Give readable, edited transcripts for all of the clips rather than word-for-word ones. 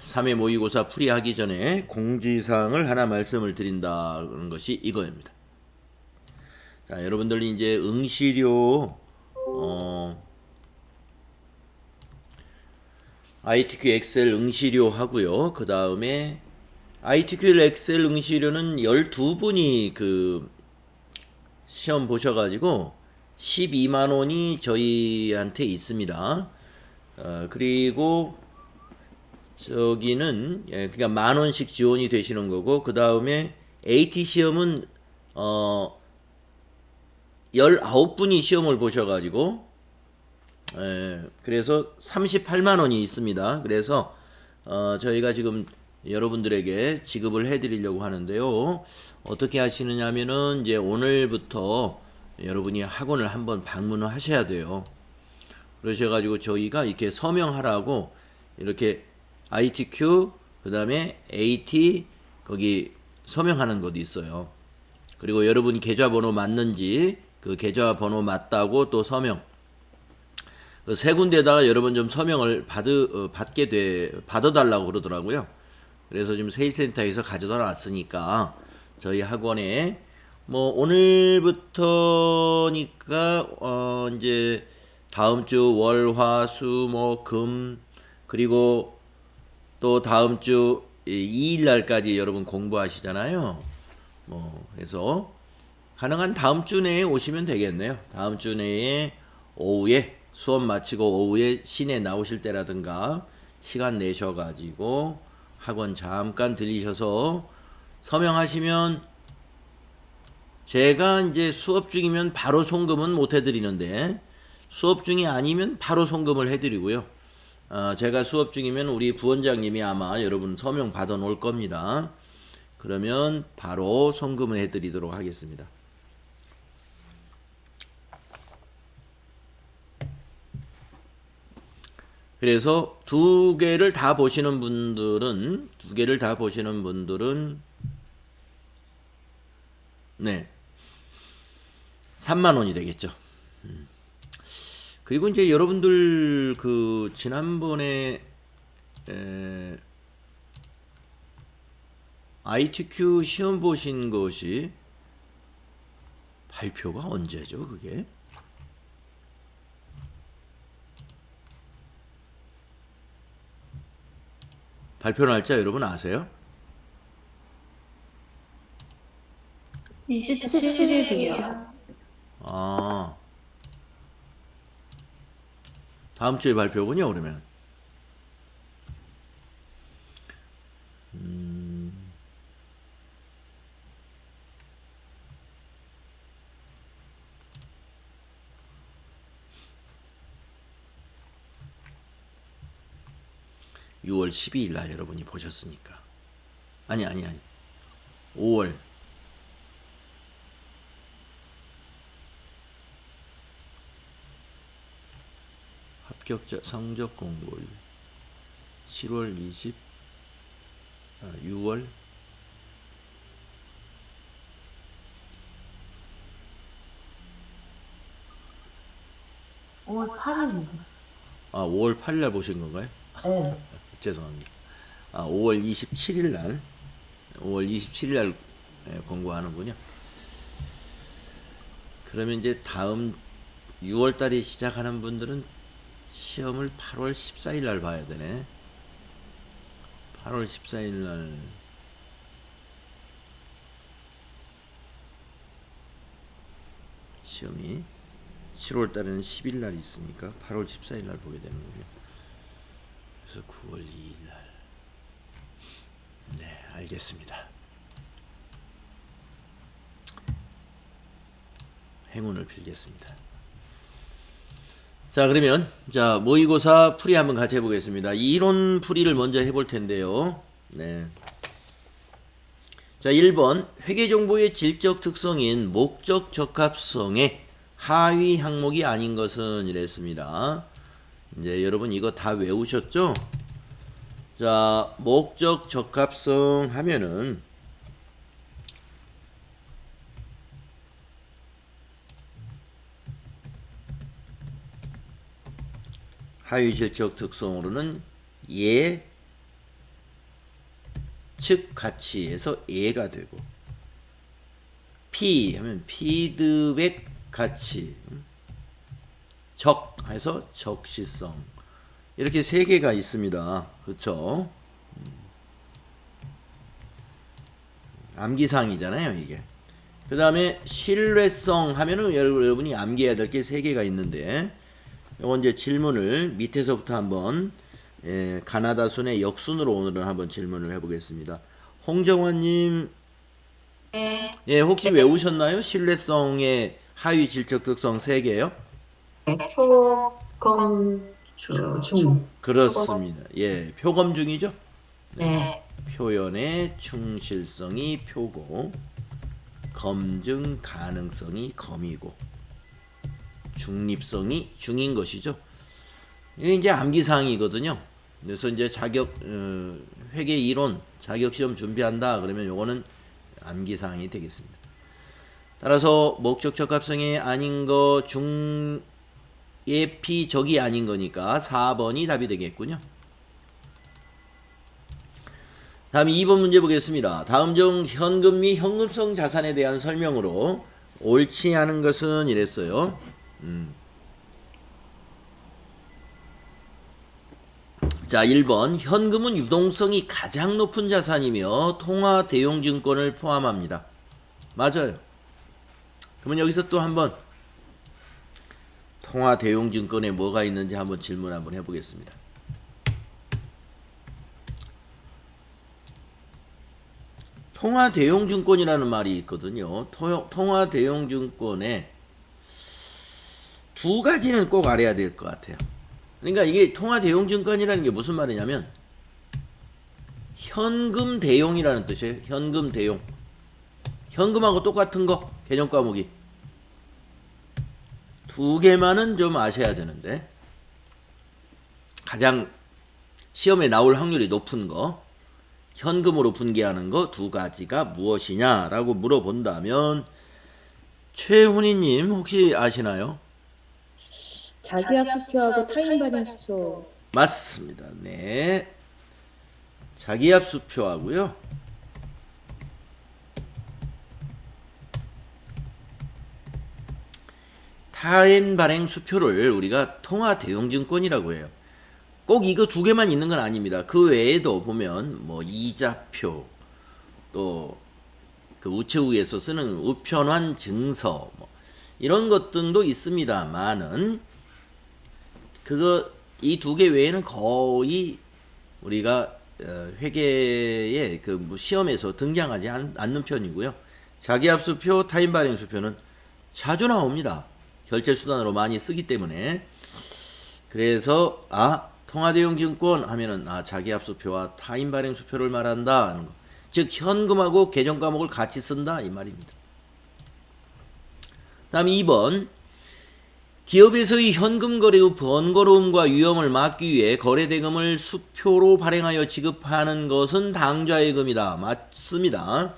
3회 모의고사 풀이하기 전에 공지사항을 하나 말씀을 드린다는 것이 이거입니다. 자, 여러분들 이제 응시료 ITQ 엑셀 응시료 하고요. 그 다음에 ITQ 엑셀 응시료는 12분이 그 시험 보셔가지고 12만 원이 저희한테 있습니다. 그리고 저기는 그러니까 만 원씩 지원이 되시는 거고, 그 다음에 AT 시험은 19분이 시험을 보셔가지고 그래서 38만 원이 있습니다. 그래서 저희가 지금 여러분들에게 지급을 해드리려고 하는데요. 어떻게 하시느냐면은 이제 오늘부터 여러분이 학원을 한번 방문을 하셔야 돼요. 그러셔가지고 저희가 이렇게 서명하라고 이렇게 ITQ 그 다음에 AT 거기 서명하는 것도 있어요. 그리고 여러분 계좌번호 맞는지 그 계좌번호 맞다고 또 서명 그 세 군데다가 여러분 좀 서명을 받아달라고 그러더라고요. 그래서 지금 세일센터에서 가져다 놨으니까 저희 학원에 뭐 오늘부터니까 이제 다음 주 월, 화, 수, 목, 금 그리고 또 다음 주 2일 날까지 여러분 공부하시잖아요. 뭐 그래서 가능한 다음 주 내에 오시면 되겠네요. 다음 주 내에 오후에 수업 마치고 오후에 시내 나오실 때라든가 시간 내셔가지고 학원 잠깐 들리셔서 서명하시면 제가 이제 수업 중이면 바로 송금은 못 해드리는데 수업 중이 아니면 바로 송금을 해드리고요. 제가 수업 중이면 우리 부원장님이 아마 여러분 서명 받아 놓을 겁니다. 그러면 바로 송금을 해드리도록 하겠습니다. 그래서 두 개를 다 보시는 분들은 네 3만 원이 되겠죠. 그리고 이제 여러분들 그 지난번에 ITQ 시험 보신 것이 발표가 언제죠? 그게 발표 날짜 여러분 아세요? 27일이요. 아, 다음 주에 발표군요. 그러면 6월 12일 날 여러분이 보셨으니까 아니 5월 합격자 성적 공고일 7월 6월 5월 8일이요. 5월 8일 날 보신 건가요? 네. 죄송합니다. 5월 27일 날 공고하는군요. 그러면 이제 다음 6월 달에 시작하는 분들은 시험을 8월 14일 날 봐야 되네. 8월 14일 날 시험이 7월 달에는 10일 날 있으니까 8월 14일 날 보게 되는군요. 그래서 9월 2일 날. 네, 알겠습니다. 행운을 빌겠습니다. 자, 그러면 자, 모의고사 풀이 한번 같이 해보겠습니다. 이론 풀이를 먼저 해볼 텐데요. 네. 자, 1번 회계정보의 질적 특성인 목적 적합성의 하위 항목이 아닌 것은 이랬습니다. 이제 여러분 이거 다 외우셨죠? 자, 목적 적합성 하면은 하위 질적 특성으로는 예, 측 가치에서 예가 되고, P 하면 피드백 가치, 적 해서 적시성, 이렇게 세 개가 있습니다. 그렇죠? 암기사항이잖아요, 이게. 그 다음에 신뢰성 하면은 여러분이 암기해야 될 게 세 개가 있는데, 요건 이제 질문을 밑에서부터 한번 가나다 순의 역순으로 오늘은 한번 질문을 해보겠습니다. 홍정환님, 네. 예, 혹시 외우셨나요? 신뢰성의 하위 질적 특성 3개요? 중. 그렇습니다. 예, 표검중이죠? 네. 표현의 충실성이 표고, 검증 가능성이 검이고, 중립성이 중인 것이죠. 이게 이제 암기사항이거든요. 그래서 이제 회계 이론 자격시험 준비한다 그러면 요거는 암기사항이 되겠습니다. 따라서 목적 적합성이 아닌 거 예피적이 아닌 거니까 4번이 답이 되겠군요. 다음 2번 문제 보겠습니다. 다음 중 현금 및 현금성 자산에 대한 설명으로 옳지 않은 것은 이랬어요. 자, 1번 현금은 유동성이 가장 높은 자산이며 통화 대용증권을 포함합니다. 맞아요. 그러면 여기서 또 한번 통화 대용증권에 뭐가 있는지 한번 질문 한번 해보겠습니다. 통화 대용증권이라는 말이 있거든요. 통화 대용증권에 두 가지는 꼭 알아야 될 것 같아요. 그러니까 이게 통화 대용증권이라는 게 무슨 말이냐면 현금 대용이라는 뜻이에요. 현금 대용. 현금하고 똑같은 거, 개념 과목이. 두 개만은 좀 아셔야 되는데, 가장 시험에 나올 확률이 높은 거, 현금으로 분개하는 거 두 가지가 무엇이냐라고 물어본다면, 최훈이님 혹시 아시나요? 자기합 수표하고 타인 발행 수표. 맞습니다. 네. 자기합 수표하고요. 타인 발행 수표를 우리가 통화 대용증권이라고 해요. 꼭 이거 두 개만 있는 건 아닙니다. 그 외에도 보면 뭐 이자표, 또 그 우체국에서 쓰는 우편환 증서, 뭐 이런 것 등도 있습니다만은 그거 이 두 개 외에는 거의 우리가 회계의 그 시험에서 등장하지 않는 편이고요. 자기합수표, 타인 발행 수표는 자주 나옵니다. 결제 수단으로 많이 쓰기 때문에. 그래서 통화대용증권 하면은 자기합수표와 타인 발행 수표를 말한다 하는 거. 즉 현금하고 개정 과목을 같이 쓴다 이 말입니다. 다음 2번. 기업에서의 현금 거래의 번거로움과 위험을 막기 위해 거래대금을 수표로 발행하여 지급하는 것은 당좌예금이다. 맞습니다.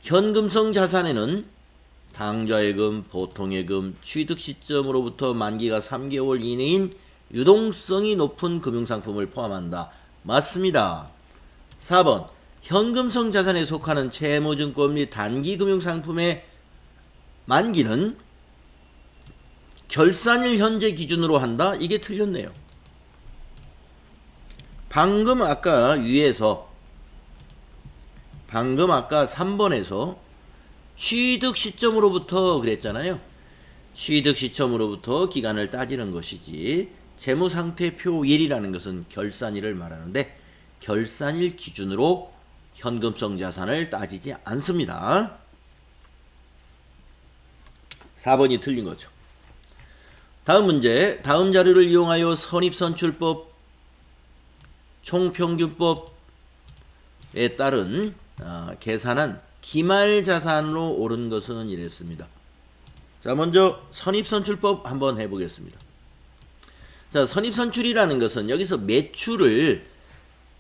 현금성 자산에는 당좌예금, 보통예금, 취득 시점으로부터 만기가 3개월 이내인 유동성이 높은 금융상품을 포함한다. 맞습니다. 4번. 현금성 자산에 속하는 채무증권 및 단기금융상품의 만기는 결산일 현재 기준으로 한다? 이게 틀렸네요. 방금 아까 3번에서 취득 시점으로부터 그랬잖아요. 취득 시점으로부터 기간을 따지는 것이지 재무상태표일이라는 것은 결산일을 말하는데 결산일 기준으로 현금성 자산을 따지지 않습니다. 4번이 틀린 거죠. 다음 문제. 다음 자료를 이용하여 선입선출법, 총평균법에 따른 계산한 기말자산으로 옳은 것은 이랬습니다. 자, 먼저 선입선출법 한번 해보겠습니다. 자, 선입선출이라는 것은 여기서 매출을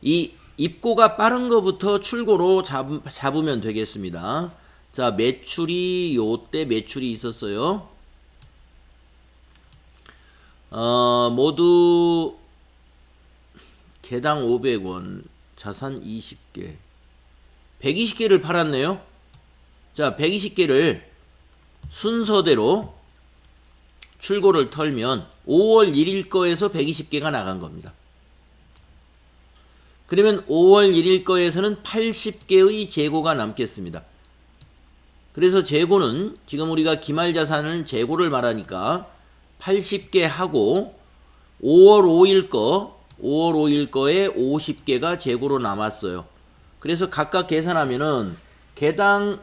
이 입고가 빠른 것부터 출고로 잡으면 되겠습니다. 자, 매출이 요때 매출이 있었어요. 모두 개당 500원. 자산 20개. 120개를 팔았네요. 자, 120개를 순서대로 출고를 털면 5월 1일 거에서 120개가 나간 겁니다. 그러면 5월 1일 거에서는 80개의 재고가 남겠습니다. 그래서 재고는 지금 우리가 기말 자산을 재고를 말하니까 80개 하고 5월 5일 거에 50개가 재고로 남았어요. 그래서 각각 계산하면은 개당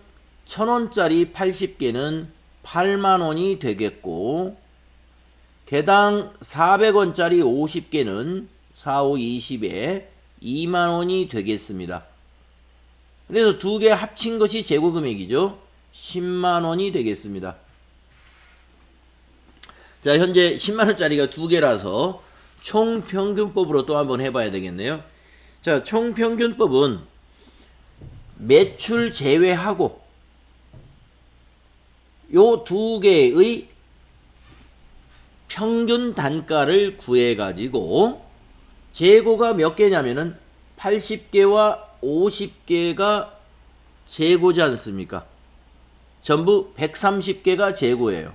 1,000원짜리 80개는 8만 원이 되겠고, 개당 400원짜리 50개는 4, 5, 20에 2만 원이 되겠습니다. 그래서 두 개 합친 것이 재고 금액이죠. 10만 원이 되겠습니다. 자, 현재 10만 원짜리가 두 개라서 총평균법으로 또 한번 해봐야 되겠네요. 자, 총평균법은 매출 제외하고 요 두 개의 평균 단가를 구해가지고 재고가 몇 개냐면은 80개와 50개가 재고지 않습니까? 전부 130개가 재고예요.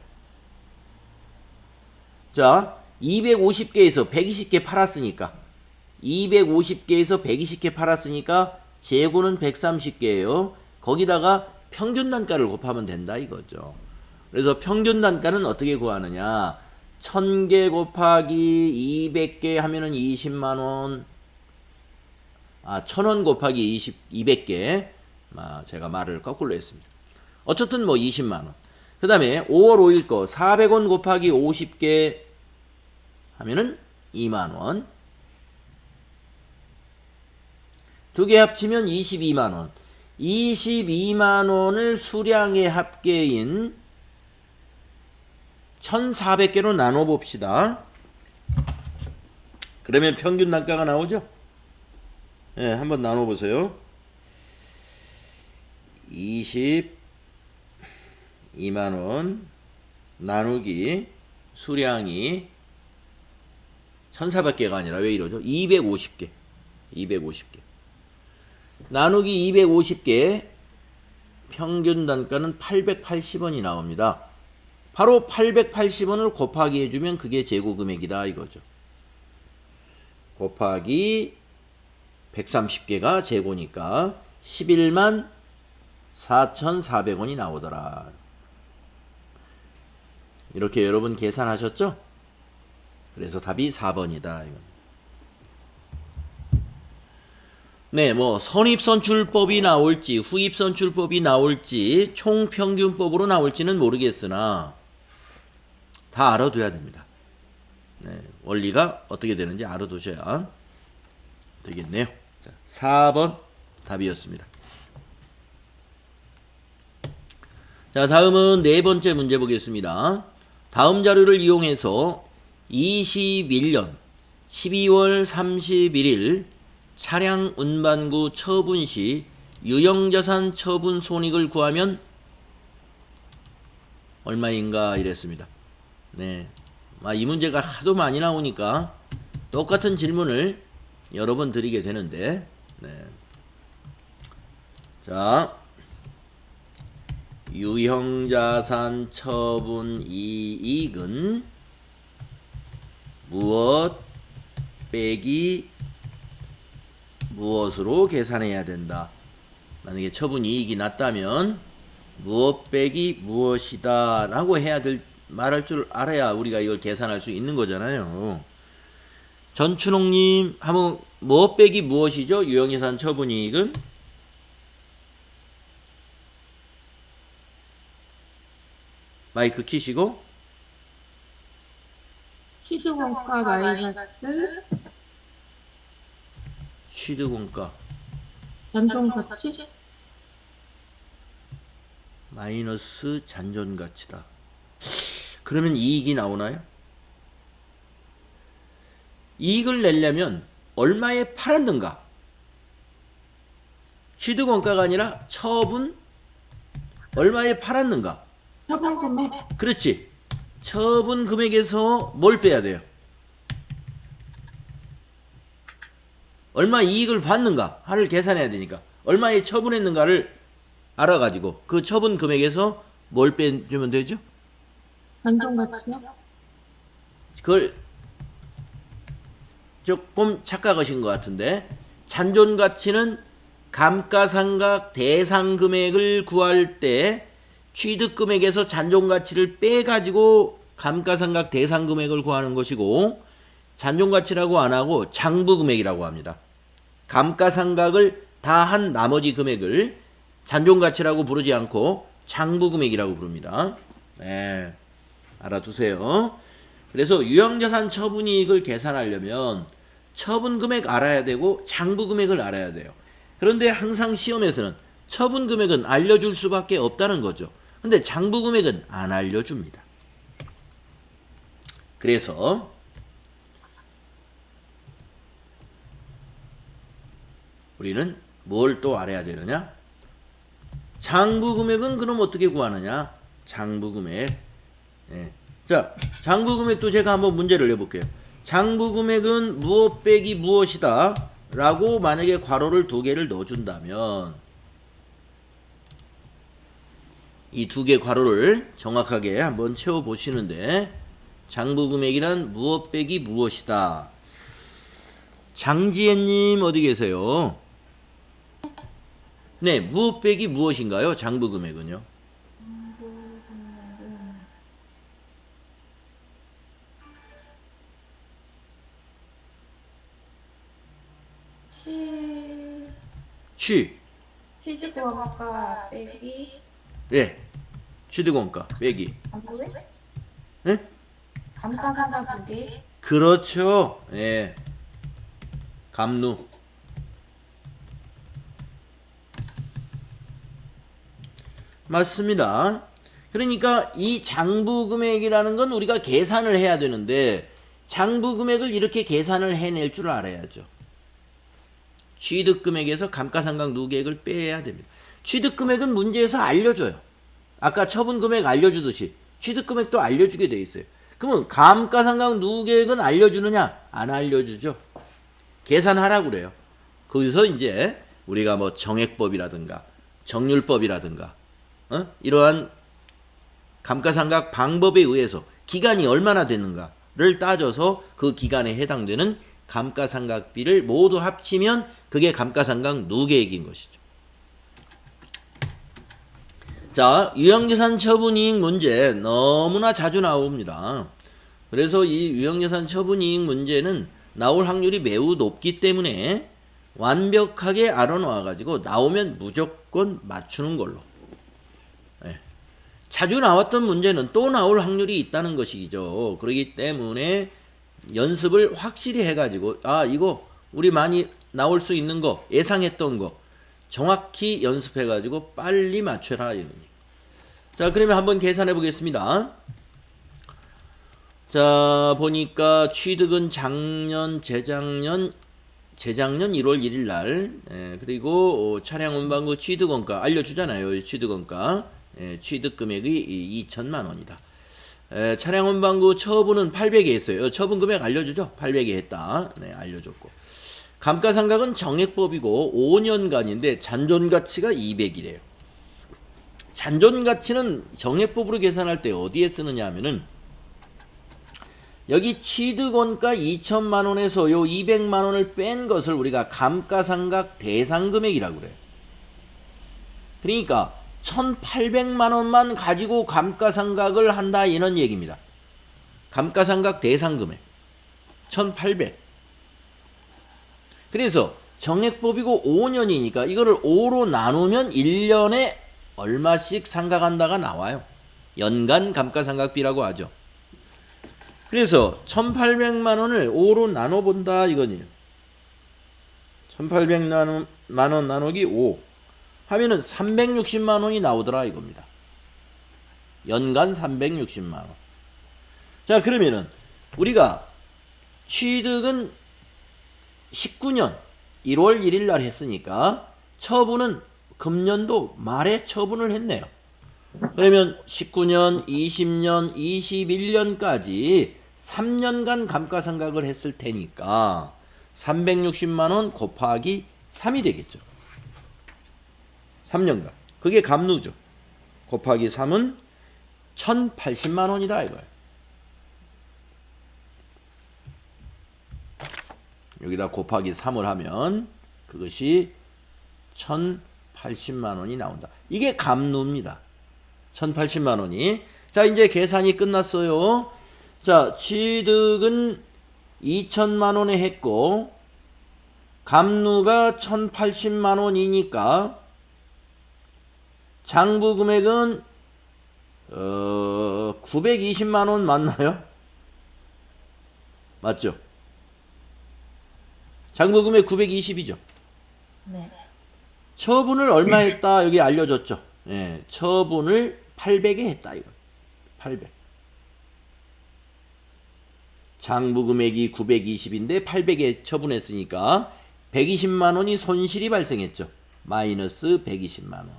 자, 250개에서 120개 팔았으니까 250개에서 120개 팔았으니까 재고는 130개예요. 거기다가 평균 단가를 곱하면 된다 이거죠. 그래서 평균 단가는 어떻게 구하느냐? 1000개 곱하기 200개 하면은 20만 원. 1000원 곱하기 200개. 제가 말을 거꾸로 했습니다. 어쨌든 뭐 20만 원. 그 다음에 5월 5일 거 400원 곱하기 50개 하면은 2만 원. 두 개 합치면 22만 원. 22만 원을 수량의 합계인 1400개로 나눠 봅시다. 그러면 평균 단가가 나오죠? 예, 한번 나눠 보세요. 22만 원 나누기 수량이 1400개가 아니라 왜 이러죠? 250개. 250개. 나누기 250개 평균 단가는 880원이 나옵니다. 바로 880원을 곱하기 해주면 그게 재고 금액이다 이거죠. 곱하기 130개가 재고니까 11만 4,400원이 나오더라. 이렇게 여러분 계산하셨죠? 그래서 답이 4번이다. 네, 뭐 선입선출법이 나올지 후입선출법이 나올지 총평균법으로 나올지는 모르겠으나 다 알아둬야 됩니다. 네, 원리가 어떻게 되는지 알아두셔야 되겠네요. 자, 4번 답이었습니다. 자, 다음은 네 번째 문제 보겠습니다. 다음 자료를 이용해서 21년 12월 31일 차량 운반구 처분 시 유형자산 처분 손익을 구하면 얼마인가 이랬습니다. 네, 이 문제가 하도 많이 나오니까 똑같은 질문을 여러 번 드리게 되는데, 네. 자, 유형자산 처분 이익은 무엇 빼기 무엇으로 계산해야 된다. 만약에 처분 이익이 낮다면 무엇 빼기 무엇이다 라고 해야 될 말할 줄 알아야 우리가 이걸 계산할 수 있는 거잖아요. 전춘옥님 한번 무엇 빼기 무엇이죠? 유형자산 처분 이익은 마이크 키시고 취득원가 마이너스 취득원가 연동가치 마이너스 잔존가치다. 그러면 이익이 나오나요? 이익을 내려면 얼마에 팔았는가? 취득원가가 아니라 처분 얼마에 팔았는가? 처분 금액 그렇지. 처분 금액에서 뭘 빼야 돼요? 얼마 이익을 받는가를 계산해야 되니까 얼마에 처분했는가를 알아가지고 그 처분 금액에서 뭘 빼주면 되죠? 연동가치요? 그걸 조금 착각하신 것 같은데 잔존가치는 감가상각 대상금액을 구할 때 취득금액에서 잔존가치를 빼가지고 감가상각 대상금액을 구하는 것이고 잔존가치라고 안하고 장부금액이라고 합니다. 감가상각을 다 한 나머지 금액을 잔존가치라고 부르지 않고 장부금액이라고 부릅니다. 네, 알아두세요. 그래서 유형자산 처분이익을 계산하려면 처분금액 알아야 되고 장부금액을 알아야 돼요. 그런데 항상 시험에서는 처분금액은 알려줄 수밖에 없다는 거죠. 근데 장부금액은 안 알려줍니다. 그래서 우리는 뭘 또 알아야 되느냐? 장부금액은 그럼 어떻게 구하느냐? 장부금액. 예. 자, 장부금액도 제가 한번 문제를 내볼게요. 장부금액은 무엇 빼기 무엇이다 라고 만약에 괄호를 두 개를 넣어준다면 이 두 개 괄호를 정확하게 한번 채워보시는데 장부금액이란 무엇 빼기 무엇이다. 장지혜님 어디 계세요? 네, 무엇 빼기 무엇인가요? 장부금액은요? 취득원가 빼기 네, 취득원가 빼기. 네? 감가상각 빼기 그렇죠. 예. 감루. 맞습니다. 그러니까 이 장부금액이라는 건 우리가 계산을 해야 되는데 장부금액을 이렇게 계산을 해낼 줄 알아야죠. 취득금액에서 감가상각 누계액을 빼야 됩니다. 취득금액은 문제에서 알려줘요. 아까 처분금액 알려주듯이 취득금액도 알려주게 돼 있어요. 그러면 감가상각 누계액은 알려주느냐? 안 알려주죠. 계산하라고 그래요. 거기서 이제 우리가 뭐 정액법이라든가 정률법이라든가 이러한 감가상각 방법에 의해서 기간이 얼마나 됐는가를 따져서 그 기간에 해당되는 감가상각비를 모두 합치면 그게 감가상각 누계액인 것이죠. 자, 유형자산 처분이익 문제 너무나 자주 나옵니다. 그래서 이 유형자산 처분이익 문제는 나올 확률이 매우 높기 때문에 완벽하게 알아놓아가지고 나오면 무조건 맞추는 걸로. 네. 자주 나왔던 문제는 또 나올 확률이 있다는 것이죠. 그렇기 때문에 연습을 확실히 해가지고 이거 우리 많이 나올 수 있는 거 예상했던 거 정확히 연습해가지고 빨리 맞춰라. 자, 그러면 한번 계산해 보겠습니다. 자, 보니까 취득은 작년, 재작년 1월 1일 날, 그리고 차량 운반구 취득원가 알려주잖아요. 취득원가, 취득금액이 2천만 원이다. 차량 운반구 처분은 800에 했어요. 처분 금액 알려주죠. 800에 했다. 네, 알려줬고. 감가상각은 정액법이고 5년간인데 잔존가치가 200이래요. 잔존가치는 정액법으로 계산할 때 어디에 쓰느냐 하면은 여기 취득원가 2천만 원에서 요 200만 원을 뺀 것을 우리가 감가상각 대상금액이라고 그래요. 그러니까 1,800만 원만 가지고 감가상각을 한다 이런 얘기입니다. 감가상각 대상금액 1,800. 그래서 정액법이고 5년이니까 이거를 5로 나누면 1년에 얼마씩 상각한다가 나와요. 연간 감가상각비라고 하죠. 그래서 1,800만 원을 5로 나눠본다 이거니요. 1,800만 원 나누기 5 하면은 360만 원이 나오더라 이겁니다. 연간 360만 원. 자, 그러면은 우리가 취득은 19년 1월 1일 날 했으니까 처분은 금년도 말에 처분을 했네요. 그러면 19년, 20년, 21년까지 3년간 감가상각을 했을 테니까 360만 원 곱하기 3이 되겠죠. 3년간. 그게 감누죠. 곱하기 3은 1080만 원이다 이거예요. 여기다 곱하기 3을 하면 그것이 1080만 원이 나온다. 이게 감누입니다. 1080만 원이. 자, 이제 계산이 끝났어요. 자, 취득은 2천만 원에 했고 감누가 1080만 원이니까 장부 금액은 920만 원 맞나요? 맞죠? 장부 금액 920이죠. 네. 처분을 얼마 했다 여기 알려줬죠. 예, 처분을 800에 했다 이거. 800. 장부 금액이 920인데 800에 처분했으니까 120만 원이 손실이 발생했죠. 마이너스 120만 원.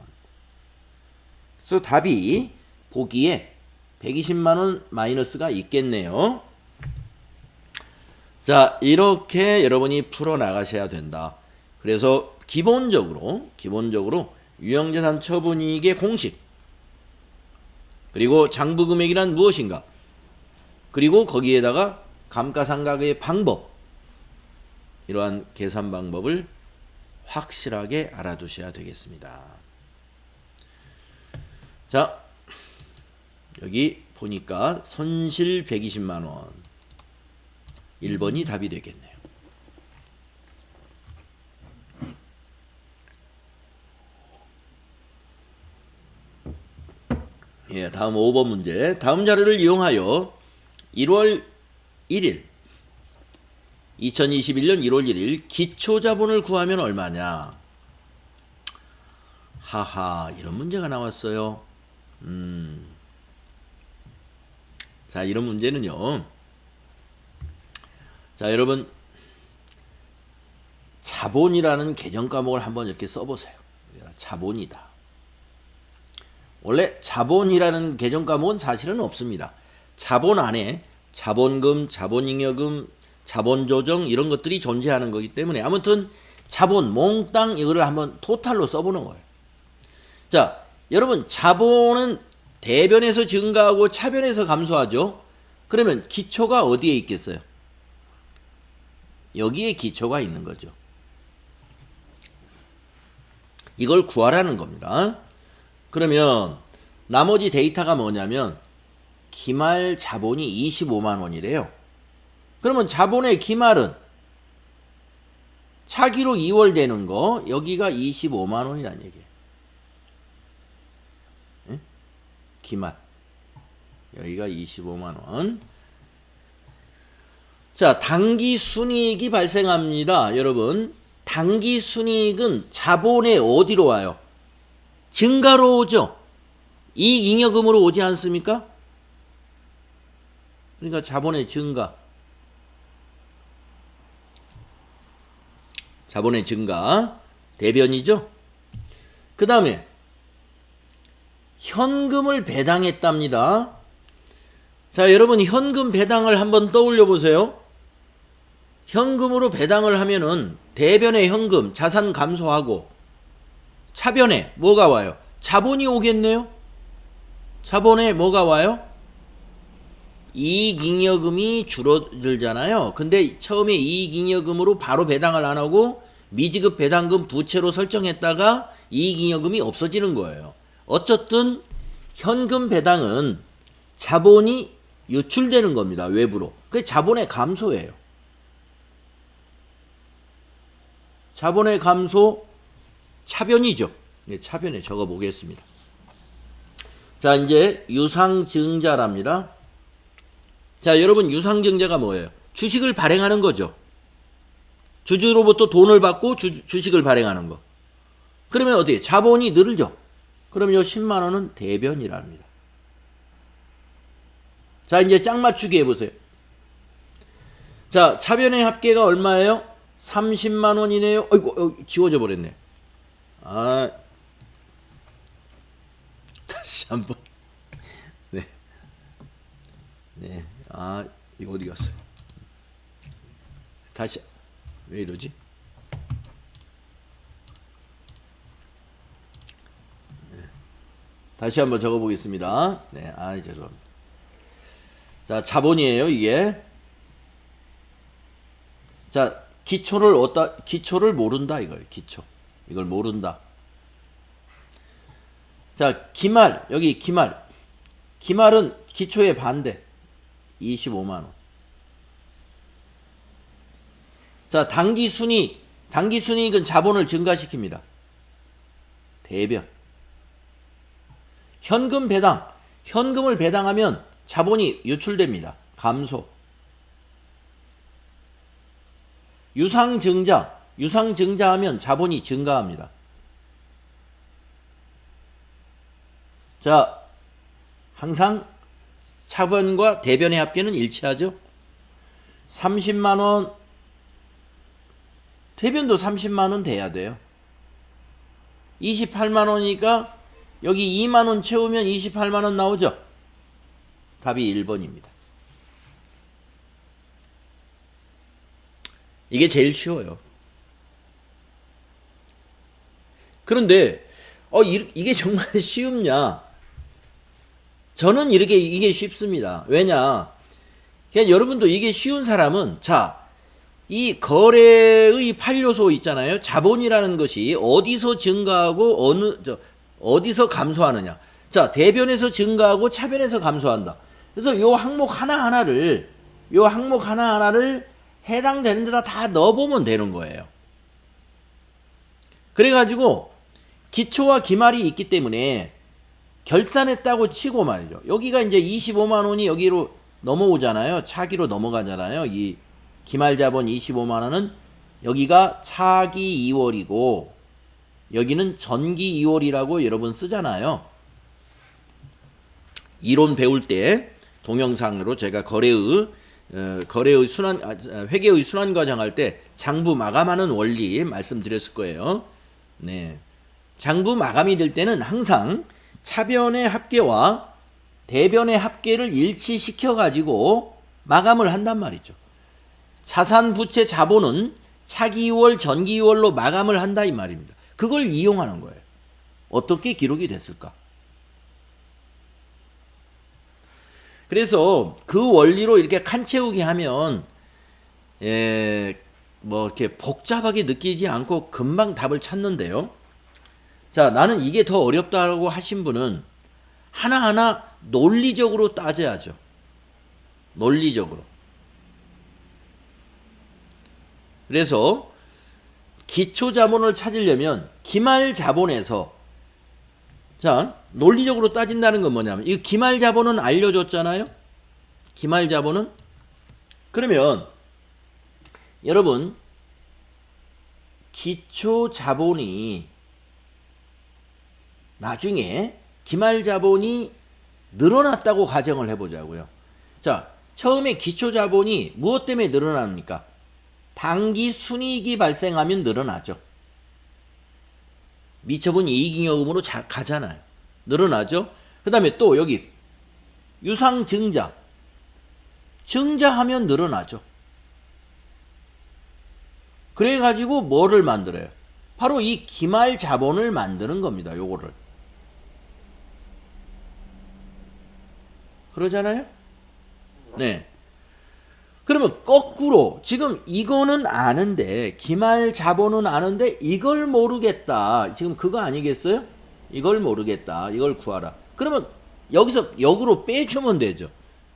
그래서 답이 보기에 120만 원 마이너스가 있겠네요. 자, 이렇게 여러분이 풀어 나가셔야 된다. 그래서 기본적으로 유형자산 처분이익의 공식, 그리고 장부 금액이란 무엇인가, 그리고 거기에다가 감가상각의 방법, 이러한 계산 방법을 확실하게 알아두셔야 되겠습니다. 자, 여기 보니까 손실 120만 원. 1번이 답이 되겠네요. 예, 다음 5번 문제. 다음 자료를 이용하여 1월 1일 2021년 1월 1일 기초자본을 구하면 얼마냐? 하하, 이런 문제가 나왔어요. 자, 이런 문제는요. 자, 여러분, 자본이라는 개정 과목을 한번 이렇게 써보세요. 자본이다. 원래 자본이라는 개정 과목은 사실은 없습니다. 자본 안에 자본금, 자본잉여금, 자본조정 이런 것들이 존재하는 거기 때문에 아무튼 자본, 몽땅 이거를 한번 토탈로 써보는 거예요. 자, 여러분, 자본은 대변에서 증가하고 차변에서 감소하죠. 그러면 기초가 어디에 있겠어요? 여기에 기초가 있는 거죠. 이걸 구하라는 겁니다. 그러면 나머지 데이터가 뭐냐면 기말 자본이 25만 원이래요. 그러면 자본의 기말은 차기로 2월 되는 거, 여기가 25만 원이라는 얘기예요. 응? 기말. 여기가 25만 원. 자, 당기 순이익이 발생합니다. 여러분, 당기 순이익은 자본의 어디로 와요? 증가로 오죠. 이익잉여금으로 오지 않습니까? 그러니까 자본의 증가. 자본의 증가. 대변이죠. 그 다음에 현금을 배당했답니다. 자, 여러분, 현금 배당을 한번 떠올려 보세요. 현금으로 배당을 하면은 대변의 현금, 자산 감소하고 차변에 뭐가 와요? 자본이 오겠네요. 자본에 뭐가 와요? 이익잉여금이 줄어들잖아요. 근데 처음에 이익잉여금으로 바로 배당을 안 하고 미지급 배당금 부채로 설정했다가 이익잉여금이 없어지는 거예요. 어쨌든 현금 배당은 자본이 유출되는 겁니다. 외부로. 그게 자본의 감소예요. 자본의 감소, 차변이죠. 네, 차변에 적어 보겠습니다. 자, 이제 유상증자랍니다. 자, 여러분, 유상증자가 뭐예요? 주식을 발행하는 거죠. 주주로부터 돈을 받고 주식을 발행하는 거. 그러면 어떻게? 자본이 늘죠. 그럼 요 10만 원은 대변이랍니다. 자, 이제 짝 맞추기 해보세요. 자, 차변의 합계가 얼마예요? 30만 원이네요. 어이구, 지워져 버렸네. 아, 다시 한번. 네. 네. 아, 이거 어디 갔어요? 다시. 왜 이러지? 네. 다시 한번 적어보겠습니다. 네, 죄송합니다. 자, 자본이에요, 이게. 자, 기초를 모른다, 이거예요, 기초. 이걸 모른다. 자, 기말, 여기 기말. 기말은 기초의 반대. 25만원. 자, 당기순이익은 자본을 증가시킵니다. 대변. 현금 배당. 현금을 배당하면 자본이 유출됩니다. 감소. 유상증자. 유상증자하면 자본이 증가합니다. 자, 항상 차변과 대변의 합계는 일치하죠. 30만원, 대변도 30만원 돼야 돼요. 28만원이니까 여기 2만원 채우면 28만원 나오죠. 답이 1번입니다. 이게 제일 쉬워요. 그런데 이게 정말 쉬움냐? 저는 이게 쉽습니다. 왜냐? 그냥 여러분도 이게 쉬운 사람은, 자, 이 거래의 8요소 있잖아요. 자본이라는 것이 어디서 증가하고 어디서 감소하느냐. 자, 대변에서 증가하고 차변에서 감소한다. 그래서 요 항목 하나하나를 해당되는 데다 다 넣어보면 되는 거예요. 그래가지고 기초와 기말이 있기 때문에 결산했다고 치고 말이죠. 여기가 이제 25만 원이 여기로 넘어오잖아요. 차기로 넘어가잖아요. 이 기말 자본 25만 원은 여기가 차기 2월이고 여기는 전기 2월이라고 여러분 쓰잖아요. 이론 배울 때 동영상으로 제가 회계의 순환 과정 할 때 장부 마감하는 원리 말씀드렸을 거예요. 네. 장부 마감이 될 때는 항상 차변의 합계와 대변의 합계를 일치시켜 가지고 마감을 한단 말이죠. 자산, 부채, 자본은 차기 2월, 전기 2월로 마감을 한다 이 말입니다. 그걸 이용하는 거예요. 어떻게 기록이 됐을까? 그래서 그 원리로 이렇게 칸 채우기 하면 이렇게 복잡하게 느끼지 않고 금방 답을 찾는데요. 자, 나는 이게 더 어렵다고 하신 분은 하나하나 논리적으로 따져야죠. 논리적으로. 그래서 기초 자본을 찾으려면 기말 자본에서, 자, 논리적으로 따진다는 건 뭐냐면, 이 기말 자본은 알려줬잖아요? 기말 자본은? 그러면 여러분, 기초 자본이 나중에 기말 자본이 늘어났다고 가정을 해보자고요. 자, 처음에 기초 자본이 무엇 때문에 늘어납니까? 당기 순이익이 발생하면 늘어나죠. 미처분 이익잉여금으로 가잖아요. 늘어나죠. 그 다음에 또 여기 유상증자. 증자하면 늘어나죠. 그래가지고 뭐를 만들어요? 바로 이 기말 자본을 만드는 겁니다. 요거를. 그러잖아요? 네. 그러면 거꾸로 지금 이거는 아는데, 기말 자본은 아는데 이걸 모르겠다. 지금 그거 아니겠어요? 이걸 모르겠다. 이걸 구하라. 그러면 여기서 역으로 빼주면 되죠.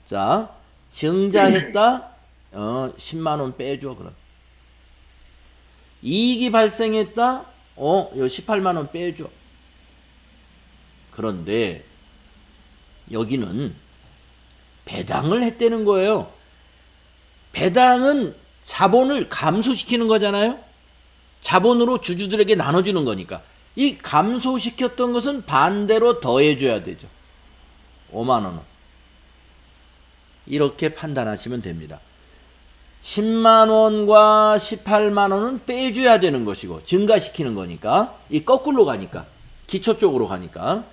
자, 증자했다. 10만 원 빼줘. 그럼. 이익이 발생했다. 요 18만 원 빼줘. 그런데 여기는 배당을 했다는 거예요. 배당은 자본을 감소시키는 거잖아요. 자본으로 주주들에게 나눠주는 거니까. 이 감소시켰던 것은 반대로 더해줘야 되죠. 5만 원은. 이렇게 판단하시면 됩니다. 10만 원과 18만 원은 빼줘야 되는 것이고, 증가시키는 거니까. 이 거꾸로 가니까. 기초 쪽으로 가니까.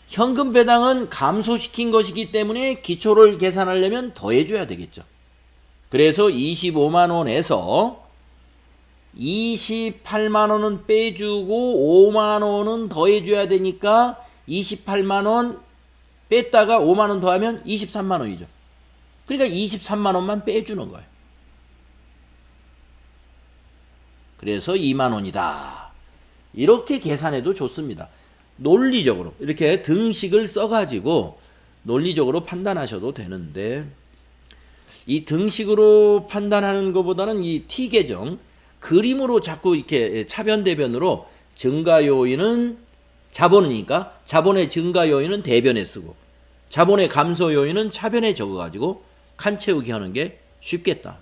현금 배당은 감소시킨 것이기 때문에 기초를 계산하려면 더해줘야 되겠죠. 그래서 25만 원에서 28만 원은 빼주고 5만 원은 더해줘야 되니까 28만 원 뺐다가 5만 원 더하면 23만 원이죠. 그러니까 23만 원만 빼주는 거예요. 그래서 2만 원이다. 이렇게 계산해도 좋습니다. 논리적으로 이렇게 등식을 써가지고 논리적으로 판단하셔도 되는데, 이 등식으로 판단하는 것보다는 이 T계정 그림으로 자꾸 이렇게 차변 대변으로 증가 요인은 자본이니까 자본의 증가 요인은 대변에 쓰고 자본의 감소 요인은 차변에 적어가지고 칸 채우기 하는 게 쉽겠다.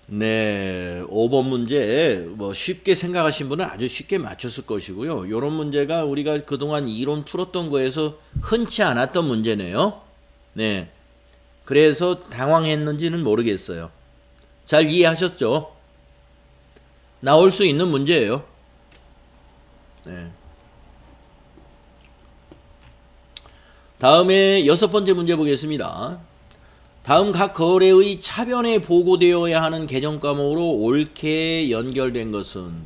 네, 5번 문제 뭐 쉽게 생각하신 분은 아주 쉽게 맞췄을 것이고요. 이런 문제가 우리가 그동안 이론 풀었던 거에서 흔치 않았던 문제네요. 네, 그래서 당황했는지는 모르겠어요. 잘 이해하셨죠? 나올 수 있는 문제예요. 네. 다음에 6번째 문제 보겠습니다. 다음 각 거래의 차변에 보고되어야 하는 계정 과목으로 옳게 연결된 것은,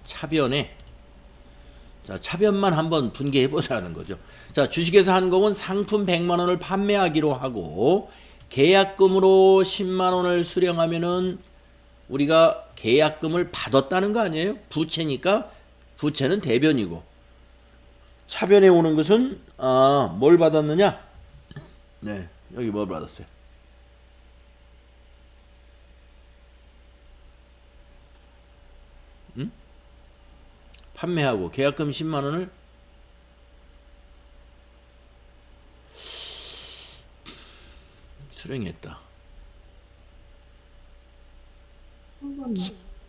차변에, 자, 차변만 한번 분개해 보자는 거죠. 자, 주식회사 한공은 상품 100만 원을 판매하기로 하고 계약금으로 10만 원을 수령하면은 우리가 계약금을 받았다는 거 아니에요? 부채니까 부채는 대변이고, 차변에 오는 것은 뭘 받았느냐? 네, 여기 뭘 받았어요? 응? 판매하고 계약금 10만 원을 수령했다.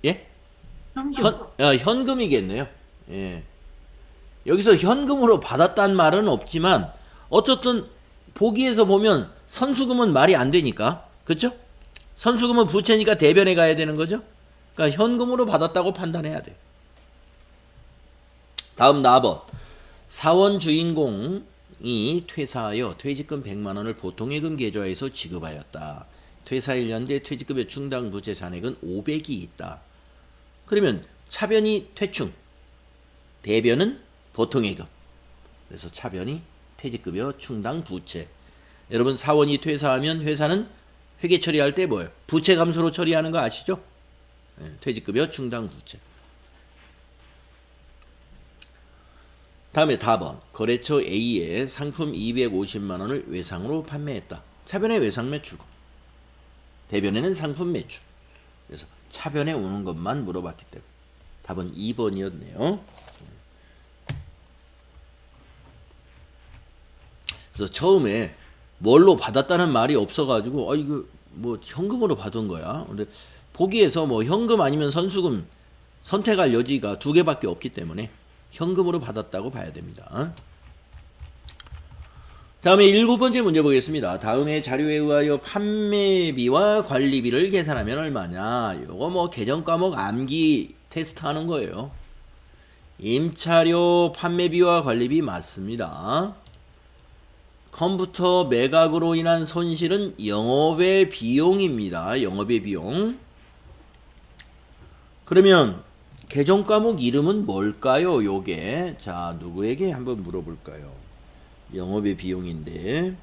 예? 현금이겠네요. 예. 여기서 현금으로 받았단 말은 없지만 어쨌든 보기에서 보면 선수금은 말이 안 되니까, 그렇죠? 선수금은 부채니까 대변에 가야 되는 거죠. 그러니까 현금으로 받았다고 판단해야 돼요. 다음 4번. 사원 주인공이 퇴사하여 퇴직금 100만 원을 보통예금 계좌에서 지급하였다. 퇴사 1년 뒤 퇴직금의 충당 부채 잔액은 500이 있다. 그러면 차변이 퇴충, 대변은 보통예금. 그래서 차변이 퇴직급여 충당 부채. 여러분, 사원이 퇴사하면 회사는 회계 처리할 때 뭐예요? 부채 감소로 처리하는 거 아시죠? 네, 퇴직급여 충당 부채. 다음에 4번. 거래처 A에 상품 250만 원을 외상으로 판매했다. 차변의 외상 매출고 대변에는 상품 매출. 그래서 차변에 오는 것만 물어봤기 때문에 답은 2번이었네요. 그래서 처음에 뭘로 받았다는 말이 없어가지고 이거 뭐 현금으로 받은 거야. 근데 보기에서 뭐 현금 아니면 선수금 선택할 여지가 두 개밖에 없기 때문에 현금으로 받았다고 봐야 됩니다. 다음에 7번째 문제 보겠습니다. 다음의 자료에 의하여 판매비와 관리비를 계산하면 얼마냐. 요거 뭐 계정 과목 암기 테스트 하는 거예요. 임차료 판매비와 관리비 맞습니다. 컴퓨터 매각으로 인한 손실은 영업의 비용입니다. 영업의 비용. 그러면 계정 과목 이름은 뭘까요? 요게 자, 누구에게 한번 물어볼까요? 영업의 비용인데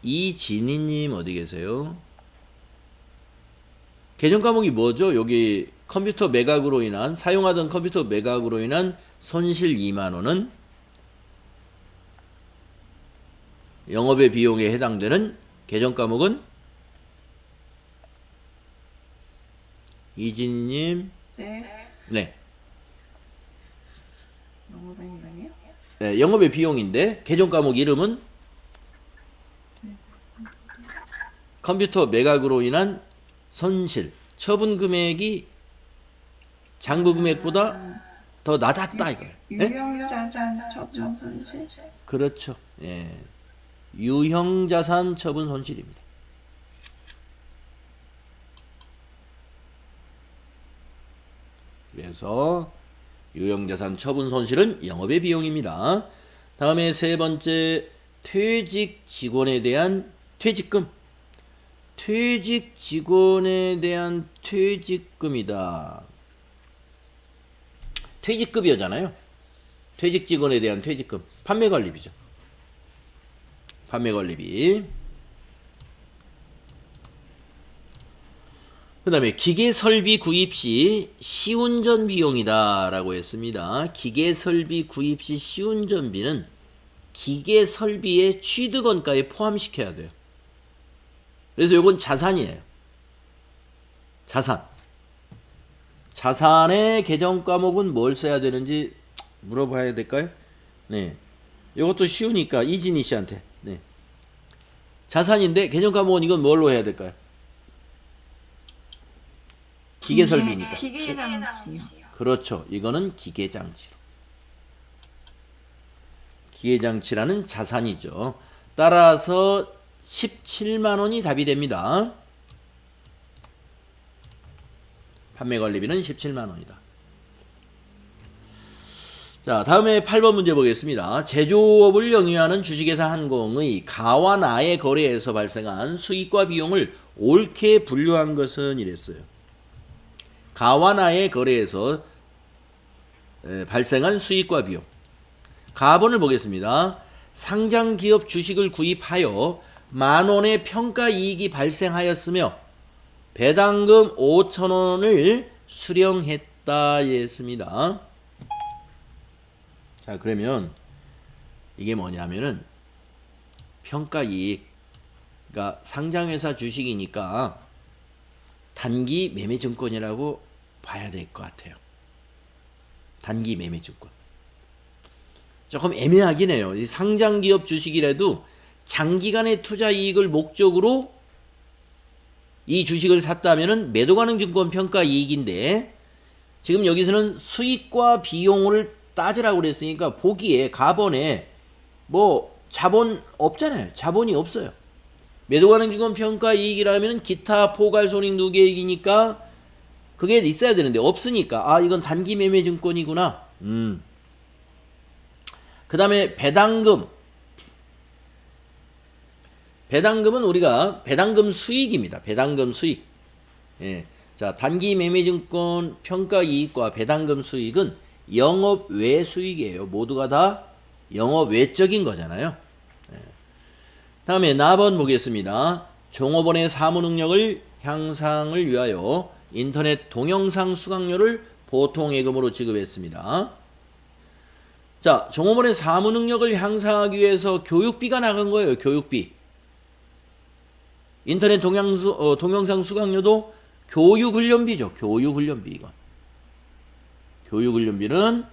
이진희님 어디 계세요? 계정 과목이 뭐죠? 여기 컴퓨터 매각으로 인한, 사용하던 컴퓨터 매각으로 인한 손실 2만 원은 영업의 비용에 해당되는 계정 과목은 이진님. 네. 네. 영업의 비용이요? 네, 영업의 비용인데 계정 과목 이름은 컴퓨터 매각으로 인한 손실. 처분 금액이 장부 금액보다 더 낮았다 이거예요. 네? 유형자산 처분 손실? 그렇죠. 예. 유형자산 처분 손실입니다. 그래서 유형자산 처분 손실은 영업의 비용입니다. 다음에 세 번째, 퇴직 직원에 대한 퇴직금. 퇴직 직원에 대한 퇴직금이다. 퇴직급여잖아요. 퇴직 직원에 대한 퇴직금. 판매관리비죠. 판매관리비. 그 다음에 기계설비 구입 시 시운전 비용이다 라고 했습니다. 기계설비 구입 시 시운전비는 기계설비의 취득원가에 포함시켜야 돼요. 그래서 이건 자산이에요. 자산. 자산의 계정 과목은 뭘 써야 되는지 물어봐야 될까요? 네. 이것도 쉬우니까 이진희 씨한테. 네. 자산인데 계정 과목은 이건 뭘로 해야 될까요? 기계설비니까. 기계장치요. 그렇죠. 이거는 기계장치로. 기계장치라는 자산이죠. 따라서 17만 원이 답이 됩니다. 판매관리비는 17만 원이다. 자, 다음에 8번 문제 보겠습니다. 제조업을 영위하는 주식회사 한공의 가와 나의 거래에서 발생한 수익과 비용을 옳게 분류한 것은 이랬어요. 가와 나의 거래에서 발생한 수익과 비용. 가번을 보겠습니다. 상장 기업 주식을 구입하여 만원의 평가 이익이 발생하였으며 배당금 5,000원을 수령했다 했습니다. 자, 그러면 이게 뭐냐면은 평가 이익, 그러니까 상장회사 주식이니까 단기 매매증권이라고 봐야 될 것 같아요. 단기 매매증권. 조금 애매하긴 해요. 이 상장기업 주식이라도 장기간의 투자 이익을 목적으로 이 주식을 샀다면은 매도가능 증권 평가 이익인데, 지금 여기서는 수익과 비용을 따지라고 그랬으니까 보기에 가번에 뭐 자본 없잖아요. 자본이 없어요. 매도가능 증권 평가 이익이라면 기타 포괄 손익 누계이익이니까 그게 있어야 되는데 없으니까 아, 이건 단기 매매 증권이구나. 그 다음에 배당금. 배당금은 우리가 배당금 수익입니다. 배당금 수익. 예. 자, 단기 매매증권 평가 이익과 배당금 수익은 영업 외 수익이에요. 모두가 다 영업 외적인 거잖아요. 예. 다음에 나번 보겠습니다. 종업원의 사무 능력을 향상을 위하여 인터넷 동영상 수강료를 보통예금으로 지급했습니다. 자, 종업원의 사무 능력을 향상하기 위해서 교육비가 나간 거예요. 교육비. 인터넷 동영상 수강료도 교육훈련비죠. 교육훈련비. 이거. 교육훈련비는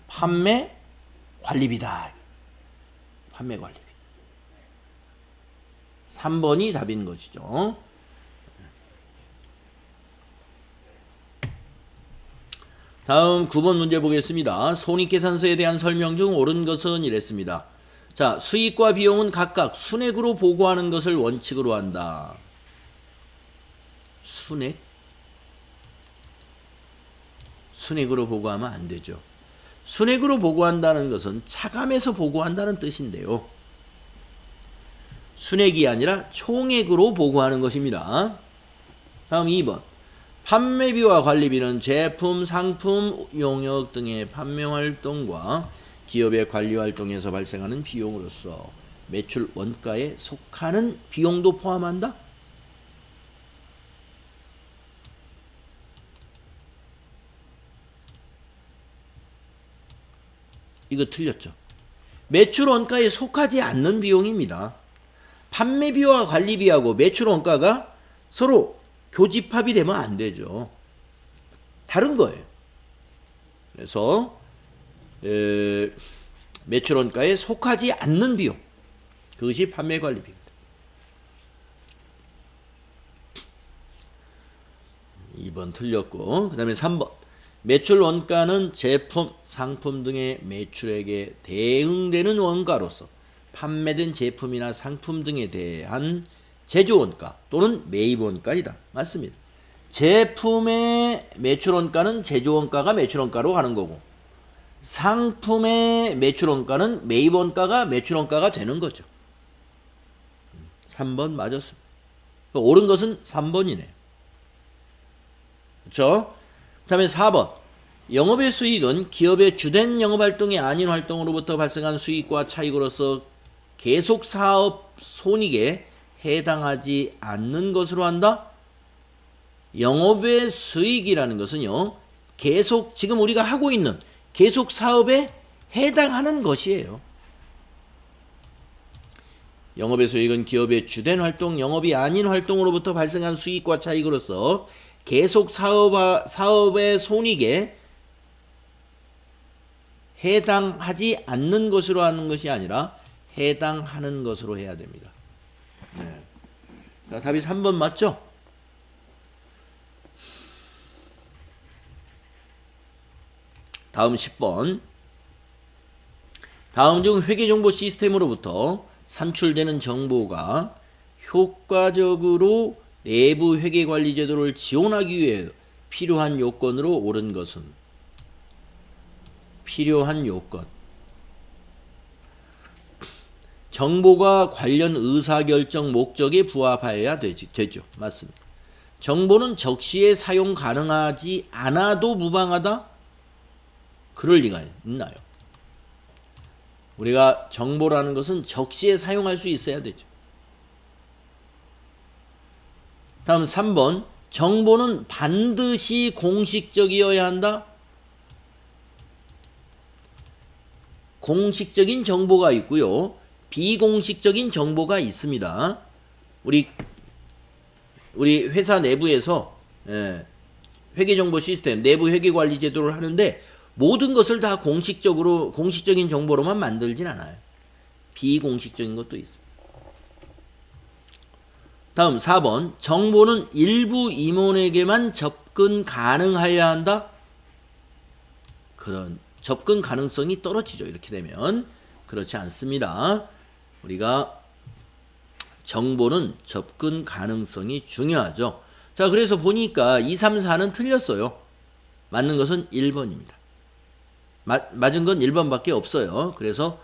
판매관리비다. 판매관리비. 3번이 답인 것이죠. 다음 9번 문제 보겠습니다. 손익계산서에 대한 설명 중 옳은 것은 이랬습니다. 자, 수익과 비용은 각각 순액으로 보고하는 것을 원칙으로 한다. 순액? 순액으로 보고하면 안 되죠. 순액으로 보고한다는 것은 차감해서 보고한다는 뜻인데요. 순액이 아니라 총액으로 보고하는 것입니다. 다음 2번. 판매비와 관리비는 제품, 상품, 용역 등의 판매 활동과 기업의 관리 활동에서 발생하는 비용으로서 매출 원가에 속하는 비용도 포함한다? 이거 틀렸죠. 매출 원가에 속하지 않는 비용입니다. 판매비와 관리비하고 매출 원가가 서로 교집합이 되면 안 되죠. 다른 거예요. 그래서 매출 원가에 속하지 않는 비용, 그것이 판매관리비입니다. 2번 틀렸고, 그 다음에 3번. 매출 원가는 제품, 상품 등의 매출액에 대응되는 원가로서 판매된 제품이나 상품 등에 대한 제조원가 또는 매입원가이다. 맞습니다. 제품의 매출원가는 제조원가가 매출원가로 가는 거고 상품의 매출원가는 매입원가가 매출원가가 되는 거죠. 3번 맞았습니다. 옳은 것은 3번이네요. 그렇죠? 다음에 4번. 영업의 수익은 기업의 주된 영업활동이 아닌 활동으로부터 발생한 수익과 차익으로서 계속 사업 손익에 해당하지 않는 것으로 한다. 영업의 수익이라는 것은요, 계속 지금 우리가 하고 있는 계속 사업에 해당하는 것이에요. 영업의 수익은 기업의 주된 활동, 영업이 아닌 활동으로부터 발생한 수익과 차익으로서 계속 사업의 손익에 해당하지 않는 것으로 하는 것이 아니라 해당하는 것으로 해야 됩니다. 네. 자, 답이 3번 맞죠? 다음 10번. 다음 중 회계정보 시스템으로부터 산출되는 정보가 효과적으로 내부 회계관리 제도를 지원하기 위해 필요한 요건으로 옳은 것은? 필요한 요건. 정보가 관련 의사결정 목적에 부합하여야 되죠. 맞습니다. 정보는 적시에 사용 가능하지 않아도 무방하다? 그럴 리가 있나요? 우리가 정보라는 것은 적시에 사용할 수 있어야 되죠. 다음 3번. 정보는 반드시 공식적이어야 한다? 공식적인 정보가 있고요. 비공식적인 정보가 있습니다. 우리 회사 내부에서 회계정보 시스템, 내부 회계관리 제도를 하는데 모든 것을 다 공식적인 정보로만 만들진 않아요. 비공식적인 것도 있습니다. 다음 4번. 정보는 일부 임원에게만 접근 가능하여야 한다? 그런 접근 가능성이 떨어지죠. 이렇게 되면. 그렇지 않습니다. 우리가 정보는 접근 가능성이 중요하죠. 자, 그래서 보니까 2, 3, 4는 틀렸어요. 맞는 것은 1번입니다. 맞은 건 1번밖에 없어요. 그래서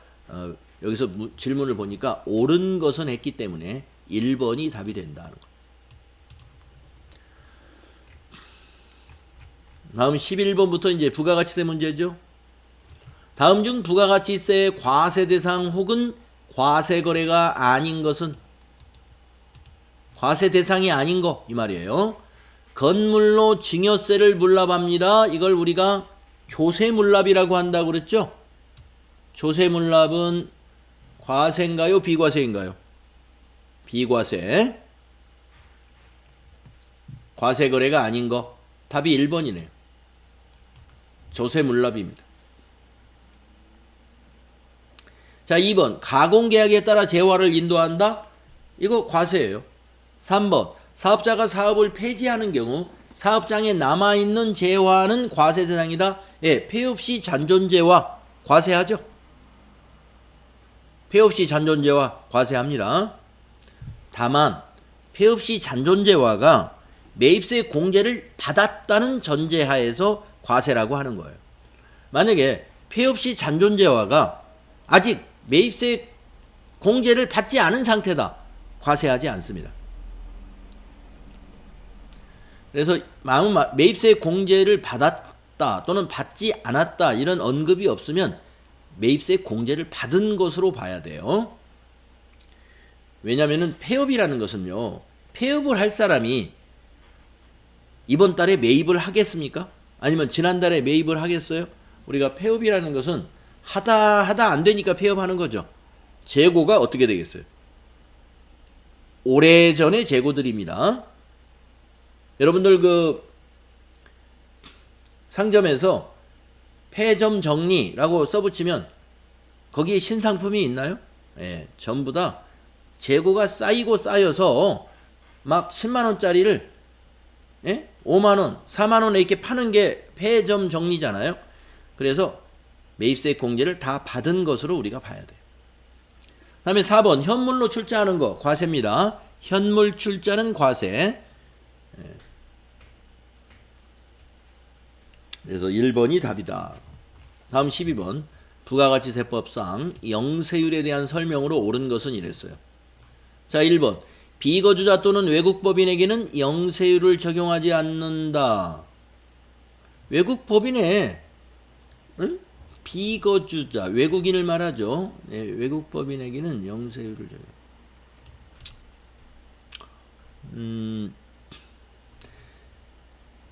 여기서 질문을 보니까 옳은 것은 했기 때문에 1번이 답이 된다는 거. 다음 11번부터 이제 부가가치세 문제죠. 다음 중 부가가치세의 과세 대상 혹은 과세 거래가 아닌 것은? 과세 대상이 아닌 거 이 말이에요. 건물로 증여세를 물납합니다. 이걸 우리가 조세물납이라고 한다고 그랬죠? 조세물납은 과세인가요? 비과세인가요? 비과세. 과세 거래가 아닌 거. 답이 1번이네요. 조세물납입니다. 자, 2번. 가공계약에 따라 재화를 인도한다? 이거 과세예요. 3번. 사업자가 사업을 폐지하는 경우 사업장에 남아있는 재화는 과세 대상이다. 예, 폐업시 잔존재화 과세하죠. 폐업시 잔존재화 과세합니다. 다만 폐업시 잔존재화가 매입세 공제를 받았다는 전제하에서 과세라고 하는 거예요. 만약에 폐업시 잔존재화가 아직 매입세 공제를 받지 않은 상태다. 과세하지 않습니다. 그래서 매입세 공제를 받았다 또는 받지 않았다 이런 언급이 없으면 매입세 공제를 받은 것으로 봐야 돼요. 왜냐하면 폐업이라는 것은요. 폐업을 할 사람이 이번 달에 매입을 하겠습니까? 아니면 지난달에 매입을 하겠어요? 우리가 폐업이라는 것은 하다 안 되니까 폐업하는 거죠. 재고가 어떻게 되겠어요? 오래전에 재고들입니다. 여러분들 그 상점에서 폐점 정리라고 써붙이면 거기에 신상품이 있나요? 예, 전부 다 재고가 쌓이고 쌓여서 막 10만원짜리를 5만원, 4만원에 이렇게 파는 게 폐점 정리잖아요. 그래서 매입세 공제를 다 받은 것으로 우리가 봐야 돼요. 그 다음에 4번 현물로 출자하는 거 과세입니다. 현물 출자는 과세. 그래서 1번이 답이다. 다음 12번. 부가가치세법상 영세율에 대한 설명으로 옳은 것은 이랬어요. 자, 1번. 비거주자 또는 외국법인에게는 영세율을 적용하지 않는다. 외국법인에 응? 비거주자, 외국인을 말하죠. 네, 외국법인에게는 영세율을 적용.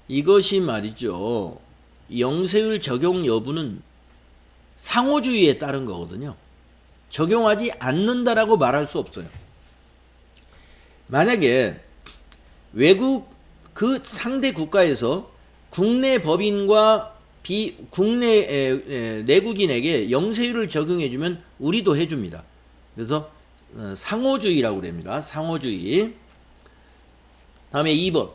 이것이 말이죠. 영세율 적용 여부는 상호주의에 따른 거거든요. 적용하지 않는다라고 말할 수 없어요. 만약에 외국 그 상대 국가에서 국내 법인과 국내 내국인에게 영세율을 적용해주면 우리도 해줍니다. 그래서 상호주의라고 그럽니다. 상호주의. 다음에 2번.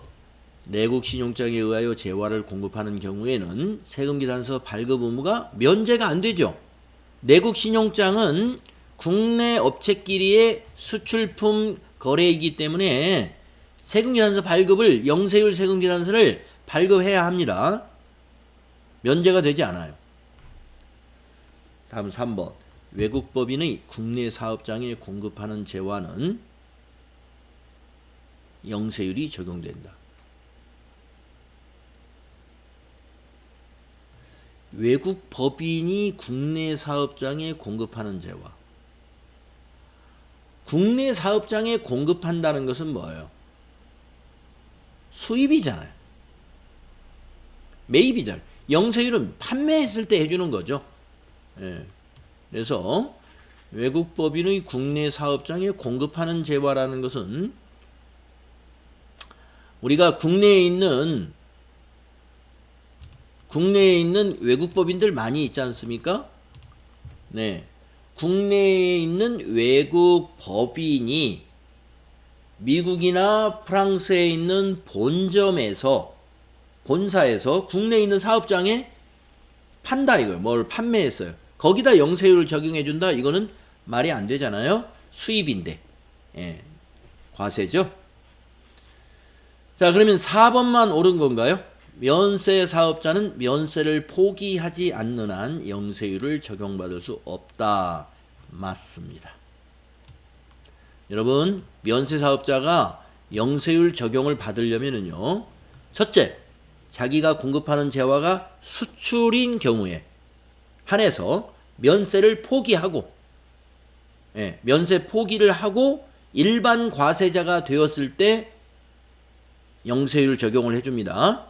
내국 신용장에 의하여 재화를 공급하는 경우에는 세금계산서 발급 의무가 면제가 안 되죠. 내국 신용장은 국내 업체끼리의 수출품 거래이기 때문에 세금계산서 발급을 영세율 세금계산서를 발급해야 합니다. 면제가 되지 않아요. 다음 3번. 외국법인의 국내 사업장에 공급하는 재화는 영세율이 적용된다. 외국 법인이 국내 사업장에 공급하는 재화. 국내 사업장에 공급한다는 것은 뭐예요? 수입이잖아요. 매입이잖아요. 영세율은 판매했을 때 해주는 거죠. 예. 그래서 외국 법인의 국내 사업장에 공급하는 재화라는 것은 우리가 국내에 있는 외국 법인들 많이 있지 않습니까? 네. 국내에 있는 외국 법인이 미국이나 프랑스에 있는 본사에서 국내에 있는 사업장에 판다 이거예요. 뭘 판매했어요. 거기다 영세율을 적용해 준다. 이거는 말이 안 되잖아요. 수입인데. 예. 과세죠. 자, 그러면 4번만 옳은 건가요? 면세 사업자는 면세를 포기하지 않는 한 영세율을 적용받을 수 없다. 맞습니다. 여러분, 면세 사업자가 영세율 적용을 받으려면은요. 첫째, 자기가 공급하는 재화가 수출인 경우에 한해서 면세를 포기하고 면세 포기를 하고 일반 과세자가 되었을 때 영세율 적용을 해줍니다.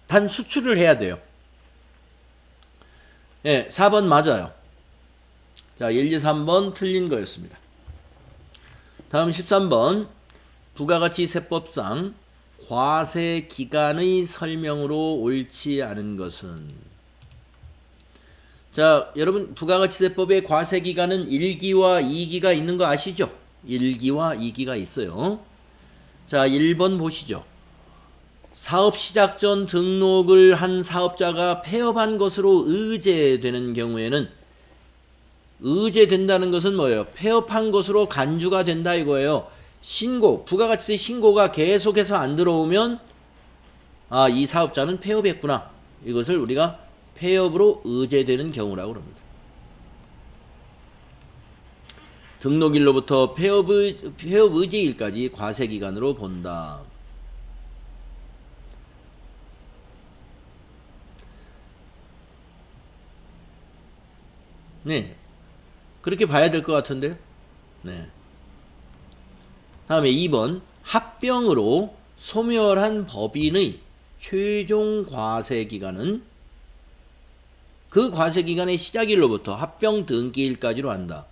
단 수출을 해야 돼요. 4번 맞아요. 자, 1, 2, 3번 틀린 거였습니다. 다음 13번. 부가가치세법상 과세 기간의 설명으로 옳지 않은 것은. 자, 여러분 부가가치세법의 과세 기간은 1기와 2기가 있는 거 아시죠? 1기와 2기가 있어요. 자, 1번 보시죠. 사업 시작 전 등록을 한 사업자가 폐업한 것으로 의제되는 경우에는 의제된다는 것은 뭐예요? 폐업한 것으로 간주가 된다 이거예요. 부가가치세 신고가 계속해서 안 들어오면 이 사업자는 폐업했구나. 이것을 우리가 폐업으로 의제되는 경우라고 합니다. 등록일로부터 폐업 의제일까지 과세기간으로 본다. 네. 그렇게 봐야 될 것 같은데요. 네. 다음에 2번. 합병으로 소멸한 법인의 최종 과세기간은 그 과세기간의 시작일로부터 합병 등기일까지로 한다.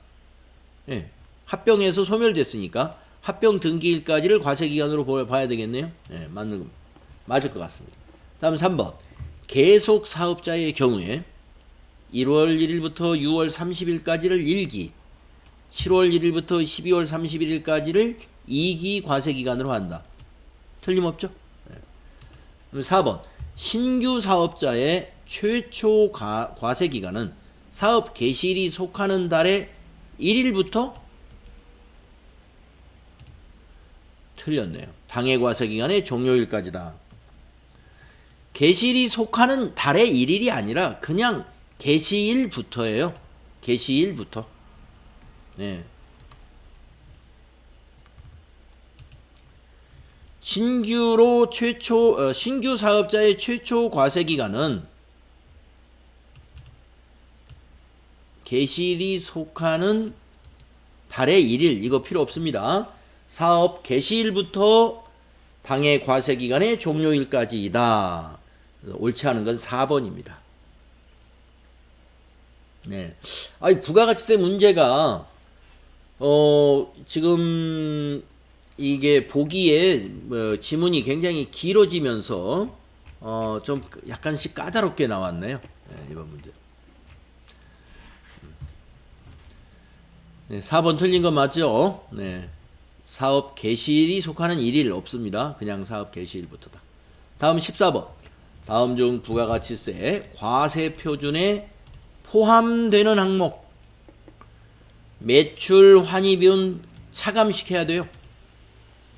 네. 합병해서 소멸됐으니까 합병 등기일까지를 과세기간으로 봐야 되겠네요. 네, 맞을 것 같습니다. 다음 3번. 계속 사업자의 경우에 1월 1일부터 6월 30일까지를 1기, 7월 1일부터 12월 31일까지를 2기 과세기간으로 한다. 틀림없죠? 네. 그럼 4번. 신규 사업자의 최초 과세기간은 사업 개시일이 속하는 달의 1일부터 틀렸네요. 당해 과세기간의 종료일까지다. 개시일이 속하는 달의 일일이 아니라 그냥 개시일부터예요. 개시일부터. 네. 신규 사업자의 최초 과세 기간은 개시일이 속하는 달의 1일, 이거 필요 없습니다. 사업 개시일부터 당해 과세 기간의 종료일까지이다. 옳지 않은 건 4번입니다. 네. 아니, 부가가치세 문제가 지금 이게 보기에 지문이 굉장히 길어지면서 좀 약간씩 까다롭게 나왔네요. 네, 이번 문제. 네, 4번 틀린 거 맞죠? 네. 사업 개시일이 속하는 1일 없습니다. 그냥 사업 개시일부터다. 다음 14번. 다음 중 부가가치세 과세 표준에 포함되는 항목 매출 환입비용 차감시켜야 돼요.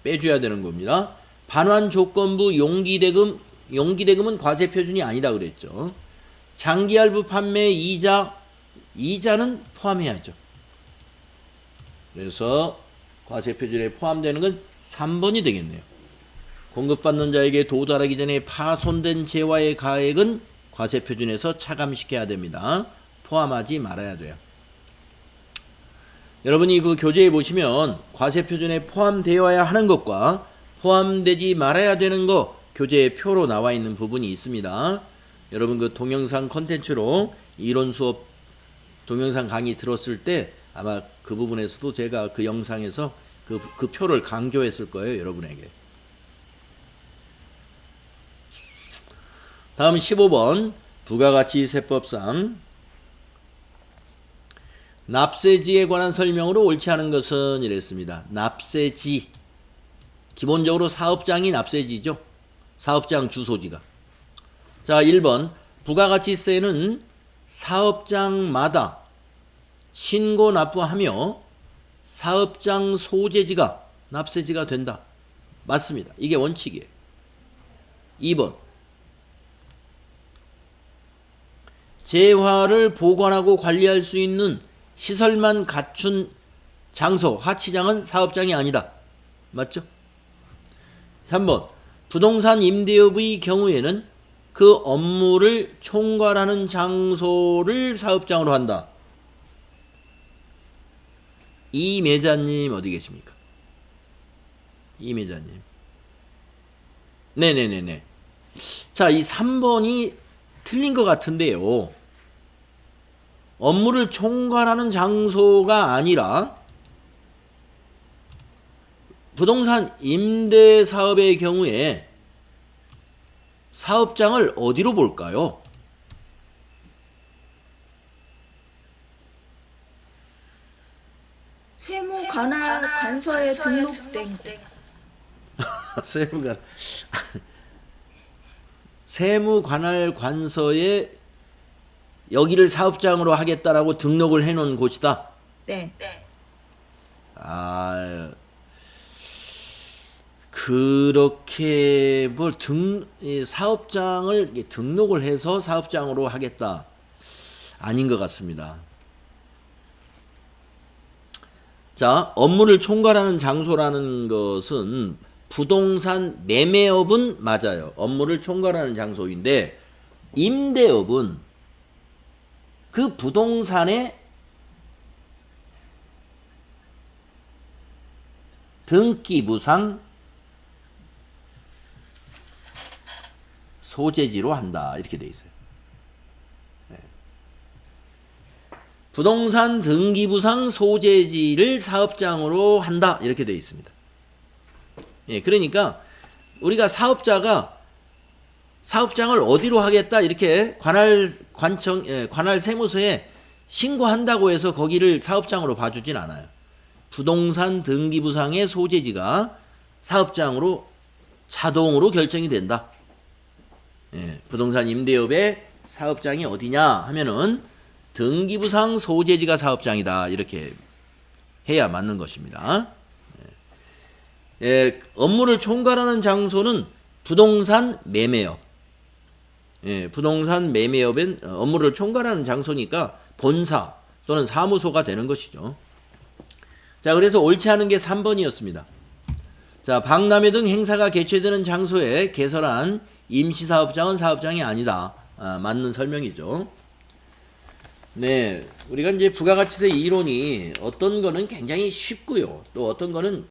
빼줘야 되는 겁니다. 반환 조건부 용기대금은 과세 표준이 아니다 그랬죠. 장기할부 판매 이자는 포함해야죠. 그래서 과세 표준에 포함되는 건 3번이 되겠네요. 공급받는 자에게 도달하기 전에 파손된 재화의 가액은 과세 표준에서 차감시켜야 됩니다. 포함하지 말아야 돼요. 여러분이 그 교재에 보시면 과세 표준에 포함되어야 하는 것과 포함되지 말아야 되는 것 교재에 표로 나와 있는 부분이 있습니다. 여러분 그 동영상 컨텐츠로 이론 수업 동영상 강의 들었을 때 아마 그 부분에서도 제가 그 영상에서 그 표를 강조했을 거예요, 여러분에게. 다음 15번 부가가치세법상 납세지에 관한 설명으로 옳지 않은 것은 이랬습니다. 납세지 기본적으로 사업장이 납세지죠. 사업장 주소지가. 자, 1번 부가가치세는 사업장마다 신고 납부하며 사업장 소재지가 납세지가 된다. 맞습니다. 이게 원칙이에요. 2번 재화를 보관하고 관리할 수 있는 시설만 갖춘 장소, 하치장은 사업장이 아니다. 맞죠? 3번 부동산 임대업의 경우에는 그 업무를 총괄하는 장소를 사업장으로 한다. 이매자님 어디 계십니까? 이매자님. 네네네네. 자, 이 3번이 틀린 것 같은데요. 업무를 총괄하는 장소가 아니라 부동산 임대 사업의 경우에 사업장을 어디로 볼까요? 세무관할관서에 등록된 세무관할관서에 여기를 사업장으로 하겠다라고 등록을 해놓은 곳이다. 네. 아, 그렇게 사업장을 등록을 해서 사업장으로 하겠다. 아닌 것 같습니다. 자, 업무를 총괄하는 장소라는 것은 부동산 매매업은 맞아요. 업무를 총괄하는 장소인데 임대업은 그 부동산의 등기부상 소재지로 한다. 이렇게 돼 있어요. 네. 부동산 등기부상 소재지를 사업장으로 한다. 이렇게 돼 있습니다. 예, 그러니까 우리가 사업자가 사업장을 어디로 하겠다 이렇게 관할 세무서에 신고한다고 해서 거기를 사업장으로 봐주진 않아요. 부동산 등기부상의 소재지가 사업장으로 자동으로 결정이 된다. 예, 부동산 임대업의 사업장이 어디냐 하면은 등기부상 소재지가 사업장이다. 이렇게 해야 맞는 것입니다. 예, 업무를 총괄하는 장소는 부동산 매매업. 예, 부동산 매매업의 업무를 총괄하는 장소니까 본사 또는 사무소가 되는 것이죠. 자, 그래서 옳지 않은 게 3번이었습니다. 자, 박람회 등 행사가 개최되는 장소에 개설한 임시사업장은 사업장이 아니다. 맞는 설명이죠. 네, 우리가 이제 부가가치세 이론이 어떤 거는 굉장히 쉽고요. 또 어떤 거는